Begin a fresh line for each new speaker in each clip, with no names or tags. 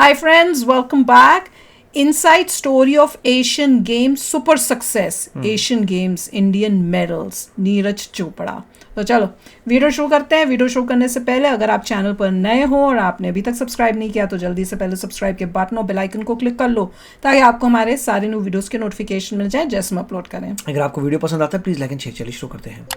Hi friends, welcome back. Inside story of Asian Games super success. Asian Games Indian medals. Neeraj Chopra. तो चलो video शुरू करते हैं. Video शुरू करने से पहले अगर आप चैनल पर नए हो और आपने अभी तक सब्सक्राइब नहीं किया तो जल्दी से पहले सब्सक्राइब के बटन और बेल आइकन को क्लिक कर लो ताकि आपको हमारे सारे न्यू वीडियोस के नोटिफिकेशन मिल जाए जैसे हम अपलोड करें.
अगर आपको वीडियो पसंद आता है प्लीज लाइक एंड शेयर. चलिए शुरू करते हैं.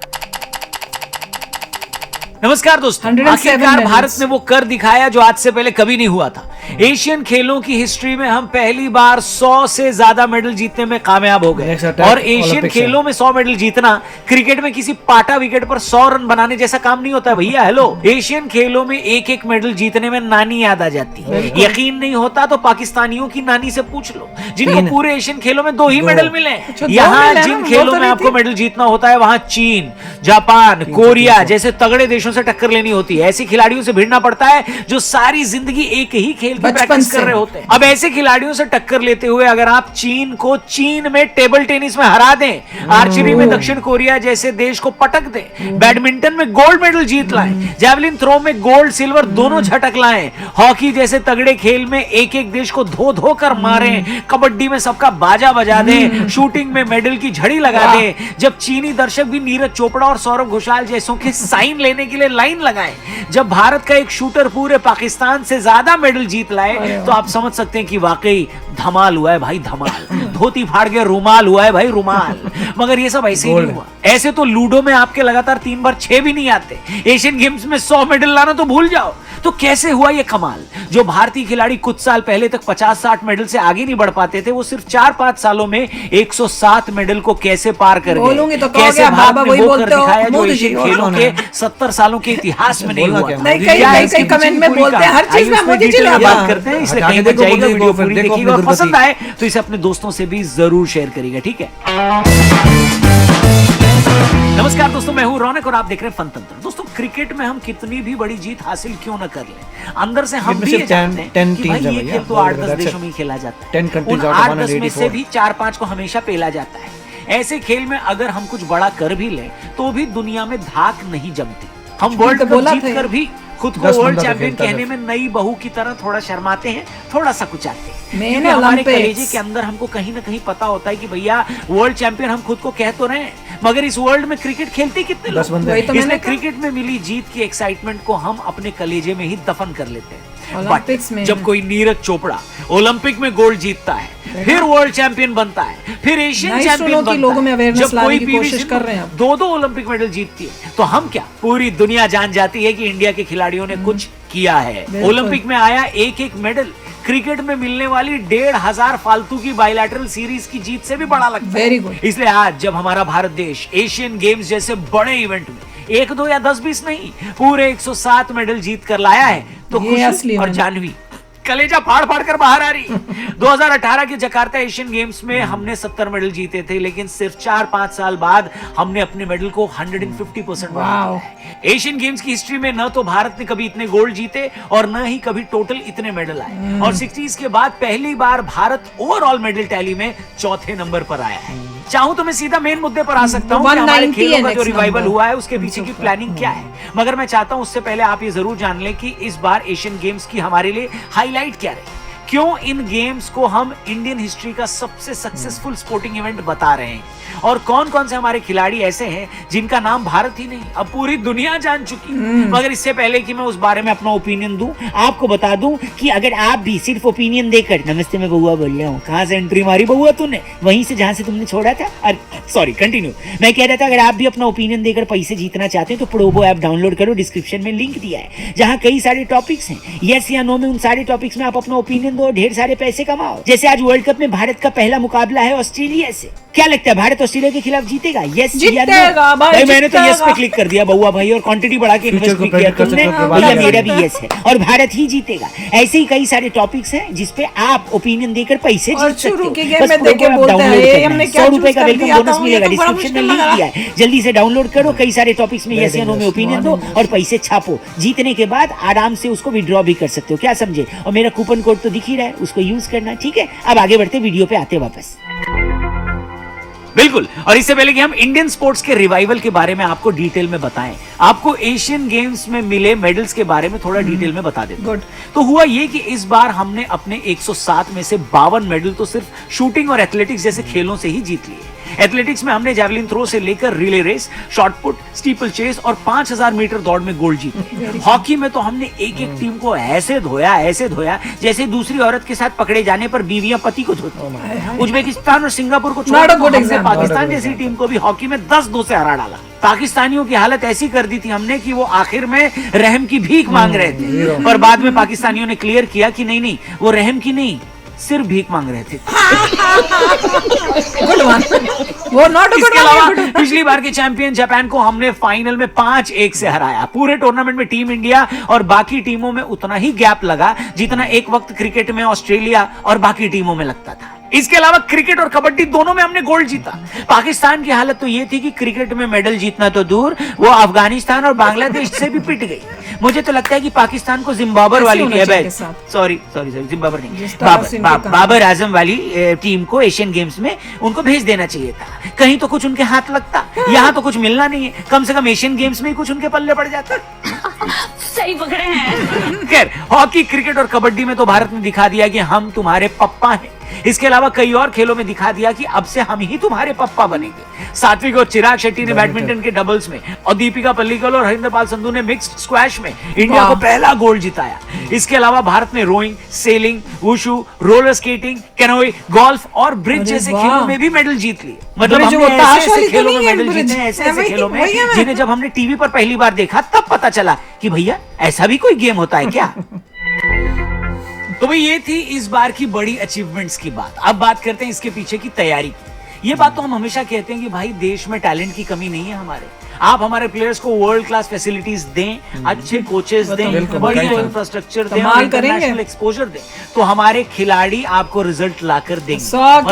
नमस्कार दोस्तों.
107
आखिरकार भारत ने वो कर दिखाया जो आज से पहले कभी नहीं हुआ था. एशियन खेलों की हिस्ट्री में हम पहली बार 100 से ज्यादा मेडल जीतने में कामयाब हो गए. और एशियन खेलों में 100 मेडल जीतना क्रिकेट में किसी पाटा विकेट पर 100 रन बनाने जैसा काम नहीं होता है भैया. हेलो, एशियन खेलों में एक एक मेडल जीतने में नानी याद आ जाती है. यकीन नहीं होता तो पाकिस्तानियों की नानी से पूछ लो जिनको पूरे एशियन खेलों में 2 ही मेडल मिले. यहाँ जिन खेलों में आपको मेडल जीतना होता है वहां चीन, जापान, कोरिया जैसे तगड़े देशों से टक्कर लेनी होती है. ऐसे खिलाड़ियों से भिड़ना पड़ता है जो सारी जिंदगी एक ही खेल की प्रैक्टिस कर रहे होते हैं. अब ऐसे खिलाड़ियों से टक्कर लेते हुए अगर आप चीन को चीन में टेबल टेनिस में हरा दें, आर्चरी में दक्षिण कोरिया जैसे देश को पटक दें, बैडमिंटन में गोल्ड मेडल जीत लाएं, जैवलिन थ्रो में गोल्ड सिल्वर दोनों झटक लाएं, हॉकी जैसे तगड़े खेल में एक एक देश को धो धो कर मारें, कबड्डी में सबका बाजा बजा दें, शूटिंग में मेडल की झड़ी लगा दें, जब चीनी दर्शक भी नीरज चोपड़ा और सौरभ घोषाल जैसों के साइन लेने के लिए लाइन लगाए, जब भारत का एक शूटर पूरे पाकिस्तान से ज्यादा मेडल जीत लाए तो आप समझ सकते हैं कि वाकई धमाल हुआ है भाई, धमाल. धोती फाड़ के रुमाल हुआ है भाई, रुमाल. मगर ये सब ऐसे ही नहीं हुआ. ऐसे तो लूडो में आपके लगातार 3 बार 6 भी नहीं आते. एशियन गेम्स में 100 मेडल लाना तो भूल जाओ. तो कैसे हुआ ये कमाल? जो भारतीय खिलाड़ी कुछ साल पहले तक 50-60 मेडल से आगे नहीं बढ़ पाते थे वो सिर्फ 4-5 सालों में 107 मेडल को कैसे पार कर गए.
तो
कैसे भारत ने वो कर दिखाया जो एशियन खेलों के 70 सालों के इतिहास में नहीं हुआ.
कई कमेंट में बोलते हैं हर चीज में मोदी जी
बात करते हैं, इसलिए कहीं पर जाइएगा, वीडियो पूरी देखिएगा और पसंद आए तो इसे अपने दोस्तों से भी जरूर शेयर करिएगा. ठीक है. नमस्कार दोस्तों, मैं हूं रौनक और आप देख रहे हैं फनतंत्र. दोस्तों, क्रिकेट में हम कितनी भी बड़ी जीत हासिल क्यों न कर लें, अंदर से हम भी जानते हैं कि भाई ये खेल तो 8-10 देशों में खेला जाता है. उन 8-10 में से भी 4-5 को हमेशा पेला जाता है. ऐसे खेल में अगर हम कुछ बड़ा कर भी लें तो भी दुनिया में धाक नहीं जमती. हम वर्ल्ड कप जीत कर भी खुद को वर्ल्ड चैंपियन कहने में नई बहू की तरह थोड़ा शर्माते हैं, थोड़ा सा कुचाते हैं. हमारे कलेजे के अंदर हमको कहीं ना कहीं पता होता है कि भैया वर्ल्ड चैंपियन हम खुद को कह तो रहे हैं मगर इस वर्ल्ड में क्रिकेट खेलते कितने लोग. इसलिए क्रिकेट में मिली जीत की एक्साइटमेंट को हम अपने कलेजे में ही दफन कर लेते हैं.
ओलंपिक्स में
जब कोई नीरज चोपड़ा ओलंपिक में गोल्ड जीतता है, फिर वर्ल्ड चैंपियन बनता है, फिर एशियन चैंपियन बनता है, जब कोई पीवी सिंधु 2 ओलंपिक मेडल जीतती है तो हम क्या, पूरी दुनिया जान जाती है कि इंडिया के खिलाड़ियों ने कुछ किया है. ओलंपिक में आया एक मेडल क्रिकेट में मिलने वाली 1,500 फालतू की बायलैटरल सीरीज की जीत से भी बड़ा लगता है. इसलिए आज जब हमारा भारत देश एशियन गेम्स जैसे बड़े इवेंट में 1, 2 या 10, 20 नहीं पूरे 107 मेडल जीत कर लाया है तो खुशी और जानवी कलेजा फाड़ फाड़ कर बाहर आ रही. 2018 के जकार्ता एशियन गेम्स में हमने 70 मेडल जीते थे लेकिन सिर्फ 4-5 साल बाद हमने अपने मेडल को 150% बढ़ाया. एशियन गेम्स की हिस्ट्री में न तो भारत ने कभी इतने गोल्ड जीते और न ही कभी टोटल इतने मेडल आए. और 60s के बाद पहली बार भारत ओवरऑल मेडल टैली में 4थे नंबर पर आया है. चाहूं तो मैं सीधा मेन मुद्दे पर आ सकता हूं कि हमारे खेलों का जो रिवाइवल हुआ है उसके पीछे की प्लानिंग क्या है. मगर मैं चाहता हूं उससे पहले आप ये जरूर जान लें कि इस बार एशियन गेम्स की हमारे लिए हाईलाइट क्या रही, क्यों इन गेम्स को हम इंडियन हिस्ट्री का सबसे सक्सेसफुल स्पोर्टिंग इवेंट बता रहे हैं और कौन कौन से हमारे खिलाड़ी ऐसे हैं जिनका नाम भारत ही नहीं अब पूरी दुनिया जान चुकी. मगर इससे पहले कि मैं उस बारे में अपना ओपिनियन दूं, आपको बता दूं कि अगर आप भी सिर्फ ओपिनियन देकर, नमस्ते मैं बउआ बोल रहा हूँ, कहाँ से एंट्री मारी बउआ तूने, वहीं से जहां से तुमने छोड़ा था. Sorry continue. मैं कह रहा था अगर आप भी अपना ओपिनियन देकर पैसे जीतना चाहते हैं तो प्रोबो ऐप डाउनलोड करो. डिस्क्रिप्शन में लिंक दिया है जहाँ कई सारे टॉपिक्स हैं. यस या नो में उन सारे टॉपिक्स में आप अपना ओपिनियन दो, ढेर सारे पैसे कमाओ. जैसे आज वर्ल्ड कप में भारत का पहला मुकाबला है ऑस्ट्रेलिया से. क्या लगता है भारत ऑस्ट्रेलिया के खिलाफ जीतेगा? यस या नो? भाई मैंने तो यस पे क्लिक कर दिया बउआ भाई और क्वांटिटी बढ़ा के इन्वेस्ट भी किया तुमने. भैया मेरा भी यस है और भारत ही जीतेगा. ऐसे ही कई सारे टॉपिक्स हैं जिसपे आप ओपिनियन देकर पैसे जीत सकते हो. बस प्रोबो ऐप डाउनलोड करना है. 100 रुपए का वेलकम बोनस मिलेगा. डिस्क्रिप्शन में लिंक दिया है, जल्दी से डाउनलोड करो. कई सारे टॉपिक्स में यस या नो में ओपिनियन दो और पैसे छापो. जीतने के बाद आराम से उसको विड्रॉ भी कर सकते हो. क्या समझे? और मेरा कूपन कोड तो दिख ही रहा है, उसको यूज करना. ठीक है, अब आगे बढ़ते वीडियो पे आते वापस. बिल्कुल। और इससे पहले कि हम इंडियन स्पोर्ट्स के रिवाइवल के बारे में आपको डिटेल में बताएं, आपको एशियन गेम्स में मिले मेडल्स के बारे में थोड़ा डिटेल में बता देते हैं। तो हुआ ये कि इस बार हमने अपने 107 में से 52 मेडल तो सिर्फ शूटिंग और एथलेटिक्स जैसे खेलों से ही जीत लिए। एथलेटिक्स में हमने जैवलिन थ्रो से लेकर relay race, shot put, steeplechase और 5000 मीटर दौड़ में गोल्ड जीते। हॉकी में तो हमने एक एक टीम को ऐसे धोया जैसे दूसरी औरत के साथ पकड़े जाने पर बीवियां पति को धोती। उज्बेकिस्तान और सिंगापुर को छोड़कर हमने पाकिस्तान जैसी टीम को भी हॉकी में 10-2 से हरा डाला। पाकिस्तानियों की हालत ऐसी कर दी थी हमने कि वो आखिर में रहम की भीख मांग रहे थे, पर बाद में पाकिस्तानियों ने क्लियर किया कि नहीं, वो रहम की नहीं, सिर्फ भीख मांग रहे थे।
वो नॉट
इसके अलावा पिछली बार के चैंपियन जापान को हमने फाइनल में 5-1 से हराया। पूरे टूर्नामेंट में टीम इंडिया और बाकी टीमों में उतना ही गैप लगा जितना एक वक्त क्रिकेट में ऑस्ट्रेलिया और बाकी टीमों में लगता था। इसके अलावा क्रिकेट और कबड्डी दोनों में हमने गोल्ड जीता। पाकिस्तान की हालत तो ये थी कि क्रिकेट में मेडल जीतना तो दूर, वो अफगानिस्तान और बांग्लादेश से भी पिट गई। मुझे तो लगता है कि पाकिस्तान को जिम्बाब्वे वाली सॉरी जिम्बाब्वे नहीं, बाबर आजम वाली टीम को एशियन गेम्स में उनको भेज देना चाहिए था। कहीं तो कुछ उनके हाथ लगता, यहाँ तो कुछ मिलना नहीं है। कम से कम एशियन गेम्स में ही कुछ उनके पल्ले पड़ जाता।
सही पकड़े हैं।
खैर, हॉकी, क्रिकेट और कबड्डी में तो भारत ने दिखा दिया कि हम तुम्हारे पप्पा हैं। इसके अलावा कई और खेलों में दिखा दिया कि अब से हम ही तुम्हारे पप्पा बनेंगे। सात्विक और चिराग शेट्टी ने बैडमिंटन के डबल्स में और दीपिका पल्लिकल और हरिंदरपाल संधू ने मिक्स्ड स्क्वैश में इंडिया को पहला गोल्ड जिताया। इसके अलावा भारत ने rowing, sailing, wushu, roller skating, canoe, golf और ब्रिज जैसे खेलों में भी मेडल जीत लिए। मतलब हमने ऐसे खेलों में मेडल जीते हैं, ऐसे खेलों में जिन्हें जब हमने टीवी पर पहली बार देखा तब पता चला कि भैया ऐसा भी कोई गेम होता है क्या। तो भाई ये थी इस बार की बड़ी अचीवमेंट्स की बात। अब बात करते हैं इसके पीछे की तैयारी की। ये बात तो हम हमेशा कहते हैं कि भाई देश में टैलेंट की कमी नहीं है हमारे। आप हमारे प्लेयर्स को वर्ल्ड क्लास फैसिलिटीज दें, अच्छे कोचेस दें, बढ़िया इंफ्रास्ट्रक्चर दें, इंटरनेशनल एक्सपोजर दें, तो हमारे खिलाड़ी आपको रिजल्ट लाकर देंगे।
100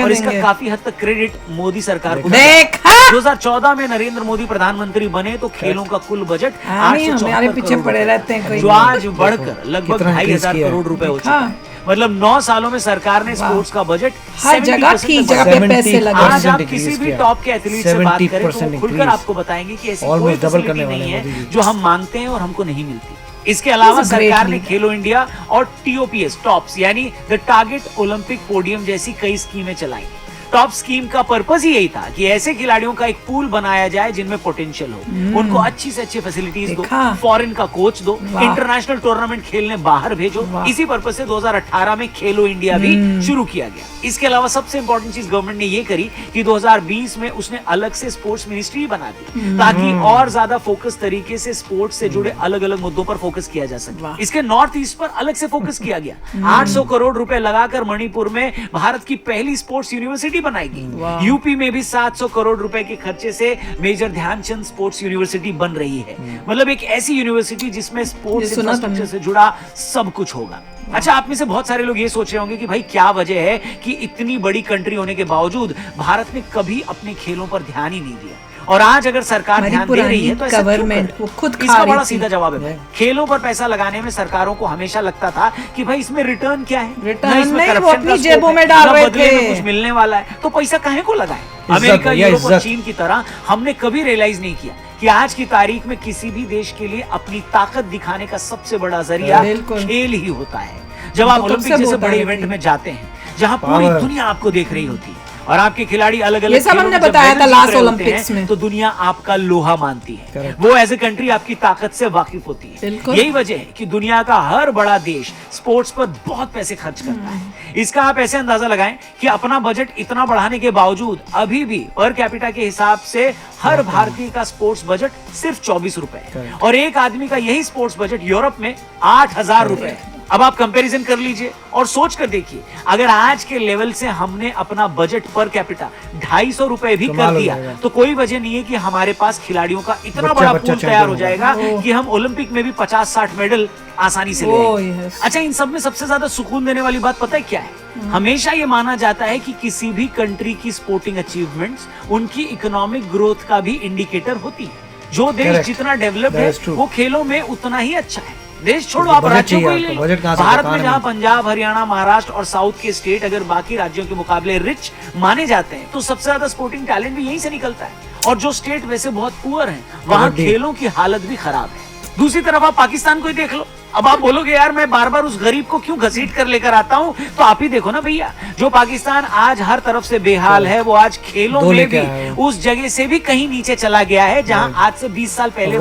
और इसका काफी हद तक क्रेडिट मोदी सरकार को। 2014 में नरेंद्र मोदी प्रधानमंत्री बने तो खेलों का कुल बजट 804
पीछे पड़े रहते हैं,
जो आज बढ़कर लगभग 2500 करोड़ रुपए हो चुका है। मतलब 9 सालों में सरकार ने स्पोर्ट्स का बजट
हर जगह की जगह पे पैसे लगे।
आज आप किसी भी टॉप के एथलीट से बात करें तो खुलकर आपको बताएंगे कि ऐसी कोई फैसिलिटी नहीं है जो हम मांगते हैं और हमको नहीं मिलती। इसके अलावा सरकार ने खेलो इंडिया और TOPS टॉप्स यानी द टारगेट ओलंपिक पोडियम जैसी कई स्कीमें चलाई। टॉप स्कीम का पर्पस ही यही था कि ऐसे खिलाड़ियों का एक पूल बनाया जाए जिनमें पोटेंशियल हो, उनको अच्छी से अच्छी फैसिलिटीज दो, फॉरेन का कोच दो, इंटरनेशनल टूर्नामेंट खेलने बाहर भेजो। इसी पर्पस से 2018 में खेलो इंडिया भी शुरू किया गया। इसके अलावा सबसे इंपॉर्टेंट चीज गवर्नमेंट ने ये करी कि 2020 में उसने अलग से स्पोर्ट्स मिनिस्ट्री बना दी ताकि और ज्यादा फोकस तरीके से स्पोर्ट्स से जुड़े अलग अलग मुद्दों पर फोकस किया जा सके। इसके नॉर्थ ईस्ट पर अलग से फोकस किया गया। 800 करोड़ रुपए लगाकर मणिपुर में भारत की पहली स्पोर्ट्स यूनिवर्सिटी बनाएगी। यूपी में भी 700 करोड़ रुपए के खर्चे से मेजर ध्यानचंद स्पोर्ट्स यूनिवर्सिटी बन रही है। मतलब एक ऐसी यूनिवर्सिटी जिसमें स्पोर्ट्स इंफ्रास्ट्रक्चर से जुड़ा सब कुछ होगा। अच्छा, आप में से बहुत सारे लोग ये सोच रहे होंगे कि भाई क्या वजह है कि इतनी बड़ी कंट्री होने के बावजूद भारत ने कभी अपने खेलों पर ध्यान ही नहीं दिया। और आज अगर सरकार ध्यान दे रही है तो
गवर्नमेंट वो खुद
इसका बड़ा सीधा जवाब है खेलों पर पैसा लगाने में सरकारों को हमेशा लगता था कि भाई इसमें रिटर्न क्या है,
रिटर्न नहीं, वो अपनी जेबों में डाल रहे थे,
कुछ मिलने वाला है तो पैसा काहे को लगाए। अमेरिका, यूरोप और चीन की तरह हमने कभी रियलाइज नहीं किया कि आज की तारीख में किसी भी देश के लिए अपनी ताकत दिखाने का सबसे बड़ा जरिया खेल ही होता है। जब आप ओलंपिक जैसे बड़े इवेंट में जाते हैं जहां पूरी दुनिया आपको देख रही होती है और आपके खिलाड़ी अलग अलग
हमने बताया था लास्ट ओलंपिक्स में,
तो दुनिया आपका लोहा मानती है। वो एज ए कंट्री आपकी ताकत से वाकिफ होती है। यही वजह है कि दुनिया का हर बड़ा देश स्पोर्ट्स पर बहुत पैसे खर्च करता है। इसका आप ऐसे अंदाजा लगाएं कि अपना बजट इतना बढ़ाने के बावजूद अभी भी पर कैपिटा के हिसाब से हर भारतीय का स्पोर्ट्स बजट सिर्फ 24 रुपए और एक आदमी का यही स्पोर्ट्स बजट यूरोप में 8,000 रुपए। अब आप कंपैरिजन कर लीजिए और सोच कर देखिए, अगर आज के लेवल से हमने अपना बजट पर कैपिटा 250 रुपए भी कर दिया तो कोई वजह नहीं है कि हमारे पास खिलाड़ियों का इतना बड़ा पूल तैयार हो जाएगा कि हम ओलंपिक में भी 50-60 मेडल आसानी से ले। अच्छा, इन सब में सबसे ज्यादा सुकून देने वाली बात पता है क्या है? हमेशा ये माना जाता है कि किसी भी कंट्री की स्पोर्टिंग अचीवमेंट्स उनकी इकोनॉमिक ग्रोथ का भी इंडिकेटर होती है। जो देश जितना डेवलप्ड है वो खेलों में उतना ही अच्छा है। देश छोड़ो, आप राज्यों को ही ले लो। भारत में जहां
में
पंजाब, हरियाणा, महाराष्ट्र और साउथ के स्टेट अगर बाकी राज्यों के मुकाबले रिच माने जाते हैं, तो सबसे ज्यादा स्पोर्टिंग टैलेंट भी यहीं से निकलता है। और जो स्टेट वैसे बहुत पुअर हैं, वहां खेलों की हालत भी खराब है। दूसरी तरफ आप पाकिस्तान को ही देख लो। अब आप बोलोगे यार मैं बार बार उस गरीब को क्यों घसीट कर लेकर आता हूं, तो आप ही देखो ना भैया, जो पाकिस्तान आज हर तरफ से बेहाल है, वो आज खेलों में भी उस जगह से भी कहीं नीचे चला गया है जहां आज से 20 साल पहले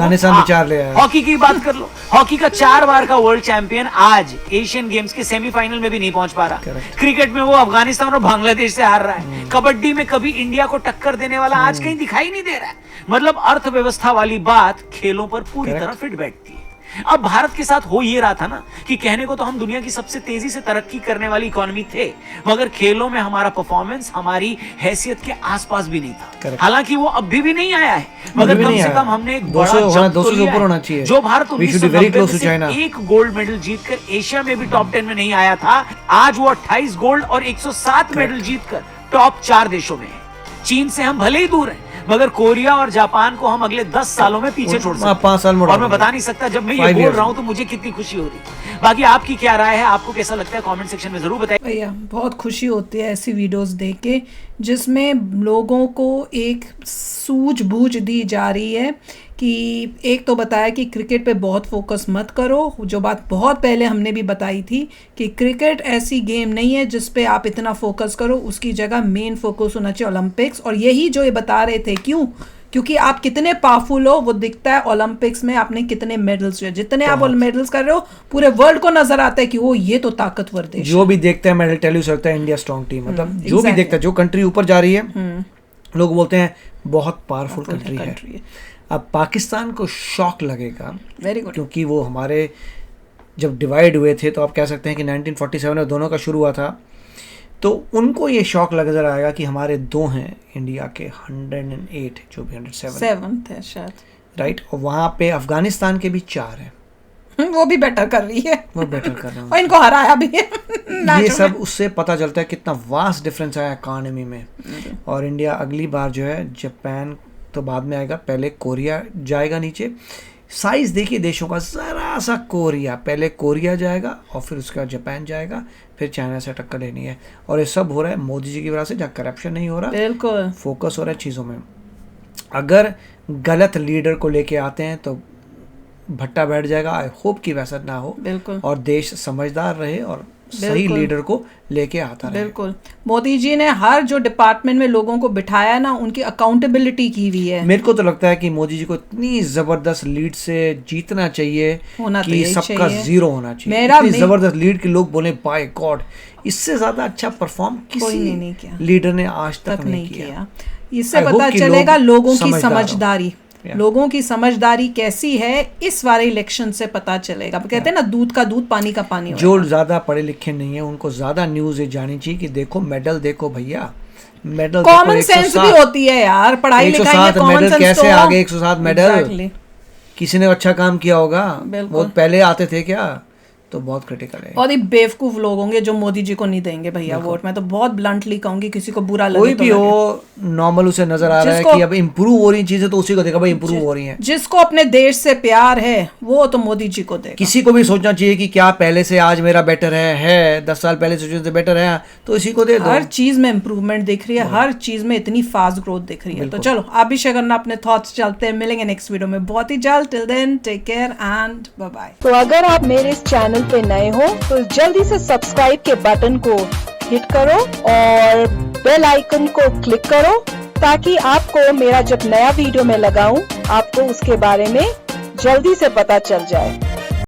हॉकी की बात कर लो। हॉकी का 4 बार का वर्ल्ड चैंपियन आज एशियन गेम्स के सेमीफाइनल में भी नहीं पहुंच पा रहा। क्रिकेट में वो अफगानिस्तान और बांग्लादेश से हार रहा है। कबड्डी में कभी इंडिया को टक्कर देने वाला आज कहीं दिखाई नहीं दे रहा है। मतलब अर्थव्यवस्था वाली बात खेलों पर पूरी तरह फिट बैठती है। अब भारत के साथ हो ये रहा था ना कि कहने को तो हम दुनिया की सबसे तेजी से तरक्की करने वाली इकोनॉमी थे, मगर खेलों में हमारा परफॉर्मेंस हमारी हैसियत के आसपास भी नहीं था। हालांकि वो अभी भी नहीं आया है, मगर कम से कम हमने एक बड़ा जंप तो लिया है। जो भारत 1990 में एक गोल्ड मेडल जीतकर एशिया में भी टॉप 10 में नहीं आया था, आज वो 28 गोल्ड और 107 मेडल जीतकर टॉप 4 देशों में है। चीन से हम भले ही दूर हैं, मगर कोरिया और जापान को हम अगले 10 सालों में पीछे छोड़ सकते हैं।
5 साल
और मैं बता नहीं सकता जब मैं ये बोल रहा हूं तो मुझे कितनी खुशी हो रही है। बाकी आपकी क्या राय है, आपको कैसा लगता है, कमेंट सेक्शन में जरूर बताइए।
भैया बहुत खुशी होती है ऐसी वीडियोस देख के जिसमें लोगों को एक सूझबूझ दी जा रही है कि एक तो बताया कि क्रिकेट पे बहुत फोकस मत करो, जो बात बहुत पहले हमने भी बताई थी कि क्रिकेट ऐसी गेम नहीं है जिस पे आप इतना फोकस करो, उसकी जगह मेन फोकस होना चाहिए ओलंपिक्स। और यही जो ये बता रहे थे, क्योंकि आप कितने पावरफुल हो वो दिखता है ओलंपिक्स में, आपने कितने मेडल्स हुए, जितने आप मेडल्स कर रहे हो पूरे वर्ल्ड को नजर आता है कि वो ये तो ताकतवर देश
जो भी देखते हैं मेडल टेल्यू सकता है इंडिया स्ट्रॉन्ग टीम। मतलब जो भी देखता है, जो कंट्री ऊपर जा रही है लोग बोलते हैं बहुत पावरफुल कंट्री है। अब पाकिस्तान को शॉक लगेगा,
वेरी गुड,
क्योंकि वो हमारे जब डिवाइड हुए थे तो आप कह सकते हैं कि 1947 में दोनों का शुरू हुआ था, तो उनको ये शौक नजर आएगा कि हमारे 2 हैं इंडिया के 108 जो भी 107
है शायद,
राइट। और वहाँ पे अफगानिस्तान के भी 4 हैं,
वो भी बेटर कर रही है,
वो बेटर कर रहे हैं
और इनको हराया भी है।
ये सब उससे पता चलता है कितना वास्ट डिफरेंस आया इकॉनमी में। और इंडिया अगली बार जो है, जापान तो बाद में आएगा, पहले कोरिया जाएगा नीचे। साइज देखिए देशों का, जरा सा कोरिया, पहले कोरिया जाएगा और फिर उसके बाद जापान जाएगा, फिर चाइना से टक्कर लेनी है। और ये सब हो रहा है मोदी जी की वजह से, जहाँ करप्शन नहीं हो रहा,
बिल्कुल
फोकस हो रहा है चीज़ों में। अगर गलत लीडर को लेके आते हैं तो भट्टा बैठ जाएगा। आई होप कि वैसा ना हो,
बिल्कुल,
और देश समझदार रहे और सही लीडर को लेके आता रहे।
बिल्कुल, मोदी जी ने हर जो डिपार्टमेंट में लोगों को बिठाया ना, उनकी अकाउंटेबिलिटी की हुई है।
मेरे को तो लगता है कि मोदी जी को इतनी जबरदस्त लीड से जीतना चाहिए कि सबका जीरो होना चाहिए। इतनी जबरदस्त लीड के लोग बोले बाय गॉड, इससे ज्यादा अच्छा परफॉर्म किसी लीडर ने आज तक नहीं किया।
इससे पता चलेगा लोगों की समझदारी, लोगों की समझदारी कैसी है, इस वाले इलेक्शन से पता चलेगा। कहते हैं ना, दूध का दूध पानी का पानी।
जो ज्यादा पढ़े लिखे नहीं है उनको ज्यादा न्यूज जानी चाहिए कि देखो मेडल देखो भैया, मेडल
कॉमन सेंस भी होती है यार, पढ़ाई लिखाई में कॉमन सेंस
कैसे आ गए 107 मेडल? किसी ने अच्छा काम किया होगा, बहुत पहले आते थे क्या? तो बहुत क्रिटिकल है।
बहुत ही बेवकूफ लोग होंगे जो मोदी जी को नहीं देंगे भैया वोट। मैं तो बहुत ब्लंटली कहूंगी, किसी को बुरा लगे
कोई भी हो, नॉर्मल उसे नजर आ रहा है कि अब इम्प्रूव हो रही चीजें तो उसी को देगा भाई, इम्प्रूव हो रही है।
जिसको अपने देश से प्यार है वो तो मोदी जी को देगा।
किसी को भी सोचना चाहिए कि क्या पहले से आज मेरा बेटर है 10 साल पहले से बेटर है, तो इसी को दे दो।
हर चीज में इम्प्रूवमेंट दिख रही है, हर चीज में इतनी फास्ट ग्रोथ दिख रही है। तो चलो आप भी शेयर करना अपने थॉट्स। चलते हैं, मिलेंगे नेक्स्ट वीडियो में बहुत ही जल्द। Till then take care and bye bye.
तो अगर आप मेरे इस चैनल पे नए हो तो जल्दी से सब्सक्राइब के बटन को हिट करो और बेल आइकन को क्लिक करो, ताकि आपको मेरा जब नया वीडियो मैं लगाऊं आपको उसके बारे में जल्दी से पता चल जाए।